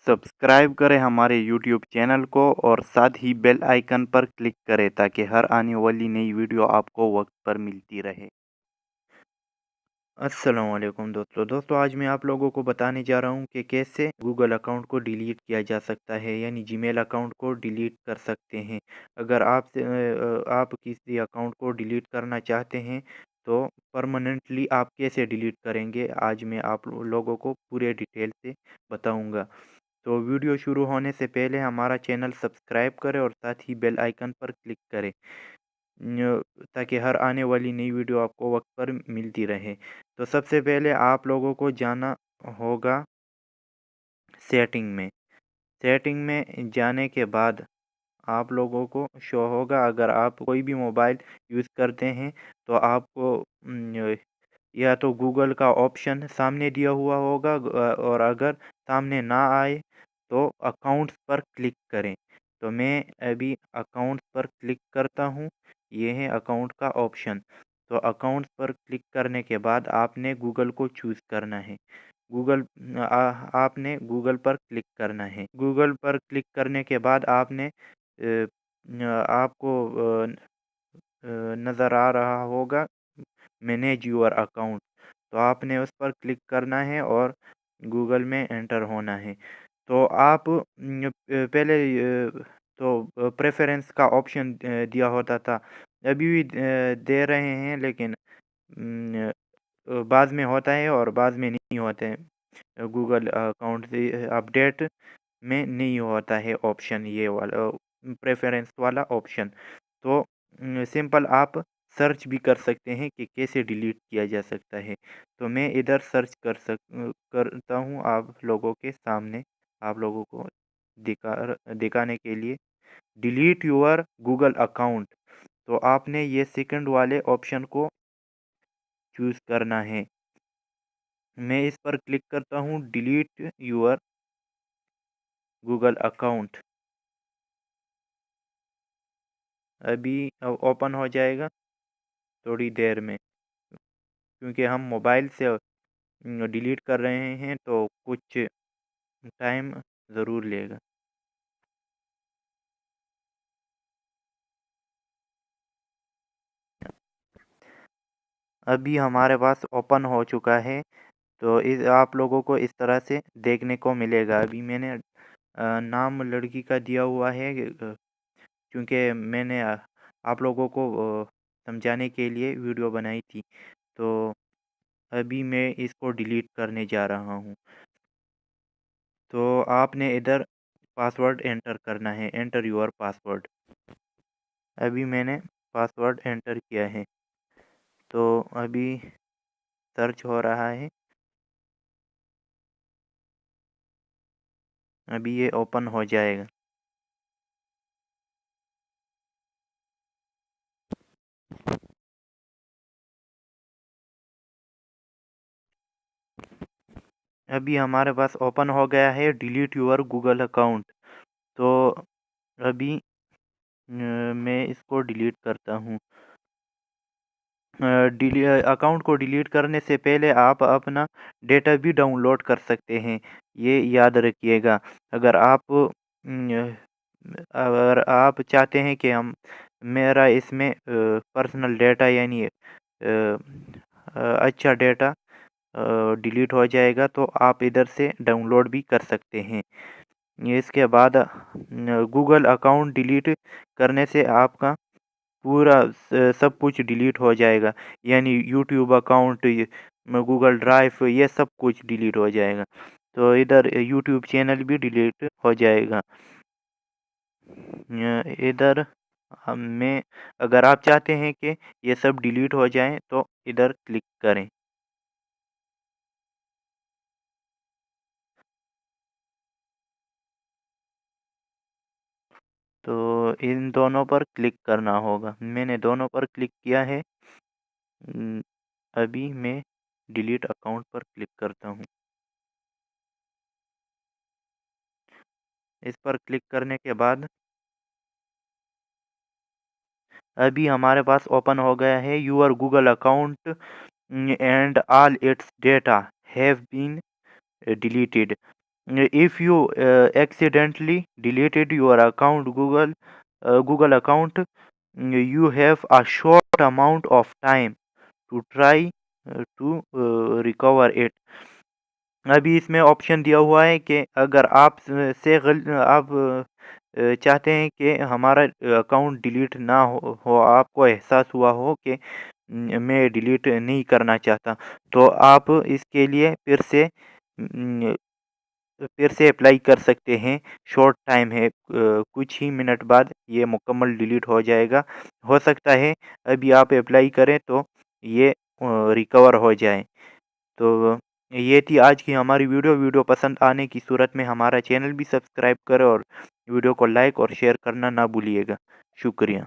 Subscribe करें हमारे YouTube channel को और साथ ही बेल आइकन पर क्लिक करें ताकि हर आने वाली नई वीडियो आपको वक्त पर मिलती रहे। अस्सलाम वालेकुम दोस्तों आज मैं आप लोगों को बताने जा रहा हूं कि कैसे गूगल अकाउंट को डिलीट किया जा सकता है, यानी जीमेल अकाउंट को डिलीट कर सकते हैं। अगर आप किसी अकाउंट को डिलीट करना चाहते हैं तो परमानेंटली आप कैसे डिलीट करेंगे, आज मैं आप लोगों को पूरे डिटेल से बताऊंगा। तो वीडियो शुरू होने से पहले हमारा चैनल सब्सक्राइब करें और साथ ही बेल आइकन पर क्लिक करें ताकि हर आने वाली नई वीडियो आपको वक्त पर मिलती रहे। तो सबसे पहले आप लोगों को जाना होगा सेटिंग में। सेटिंग में जाने के बाद आप लोगों को शो होगा, अगर आप कोई भी मोबाइल यूज़ करते हैं तो आपको या तो गूगल का ऑप्शन सामने दिया हुआ होगा, और अगर सामने ना आए तो अकाउंट्स पर क्लिक करें। तो मैं अभी अकाउंट्स पर क्लिक करता हूँ, ये है अकाउंट का ऑप्शन। तो अकाउंट्स पर क्लिक करने के बाद आपने गूगल को चूज़ करना है। गूगल आपने गूगल पर क्लिक करना है। गूगल पर क्लिक करने के बाद आपने आपको नज़र आ रहा होगा मैनेज योर अकाउंट। तो आपने उस पर क्लिक करना है और गूगल में एंटर होना है। तो आप पहले प्रेफरेंस का ऑप्शन दिया होता था, अभी भी दे रहे हैं, लेकिन बाद में होता है और बाद में नहीं होते हैं। गूगल अकाउंट से अपडेट में नहीं होता है ऑप्शन, ये वाला प्रेफरेंस वाला ऑप्शन। तो सिंपल आप सर्च भी कर सकते हैं कि कैसे डिलीट किया जा सकता है। तो मैं इधर सर्च करता हूँ आप लोगों के सामने, आप लोगों को दिखाने के लिए। डिलीट योर गूगल अकाउंट, तो आपने ये सेकंड वाले ऑप्शन को चूज़ करना है। मैं इस पर क्लिक करता हूँ, डिलीट योर गूगल अकाउंट। अभी ओपन हो जाएगा थोड़ी देर में, क्योंकि हम मोबाइल से डिलीट कर रहे हैं तो कुछ टाइम ज़रूर लेगा। अभी हमारे पास ओपन हो चुका है। तो इस आप लोगों को इस तरह से देखने को मिलेगा। अभी मैंने नाम लड़की का दिया हुआ है, क्योंकि मैंने आप लोगों को समझाने के लिए वीडियो बनाई थी। तो अभी मैं इसको डिलीट करने जा रहा हूँ। तो आपने इधर पासवर्ड एंटर करना है, एंटर योर पासवर्ड। अभी मैंने पासवर्ड एंटर किया है, तो अभी सर्च हो रहा है। अभी ये ओपन हो जाएगा। अभी हमारे पास ओपन हो गया है डिलीट योर गूगल अकाउंट। तो अभी मैं इसको डिलीट करता हूँ। अकाउंट को डिलीट करने से पहले आप अपना डेटा भी डाउनलोड कर सकते हैं, ये याद रखिएगा। अगर आप अगर आप चाहते हैं कि हम मेरा इसमें पर्सनल डेटा, यानी अच्छा डेटा डिलीट हो जाएगा, तो आप इधर से डाउनलोड भी कर सकते हैं। ये इसके बाद गूगल अकाउंट डिलीट करने से आपका पूरा सब कुछ डिलीट हो जाएगा, यानी यूट्यूब अकाउंट, गूगल ड्राइव, ये सब कुछ डिलीट हो जाएगा। तो इधर यूट्यूब चैनल भी डिलीट हो जाएगा। इधर में अगर आप चाहते हैं कि ये सब डिलीट हो जाए तो इधर क्लिक करें। तो इन दोनों पर क्लिक करना होगा, मैंने दोनों पर क्लिक किया है। न, अभी मैं डिलीट अकाउंट पर क्लिक करता हूँ। इस पर क्लिक करने के बाद अभी हमारे पास ओपन हो गया है your Google account and all its data have been deleted. if you accidentally deleted your account Google account, you have a short amount of time to try to recover it. अभी इसमें option दिया हुआ है कि अगर आप आप चाहते हैं कि हमारा अकाउंट डिलीट ना हो आपको एहसास हुआ हो कि मैं डिलीट नहीं करना चाहता, तो आप इसके लिए फिर से अप्लाई कर सकते हैं। शॉर्ट टाइम है, कुछ ही मिनट बाद ये मुकम्मल डिलीट हो जाएगा। हो सकता है अभी आप अप्लाई करें तो ये रिकवर हो जाए। तो ये थी आज की हमारी वीडियो पसंद आने की सूरत में हमारा चैनल भी सब्सक्राइब करें और वीडियो को लाइक और शेयर करना ना भूलिएगा। शुक्रिया।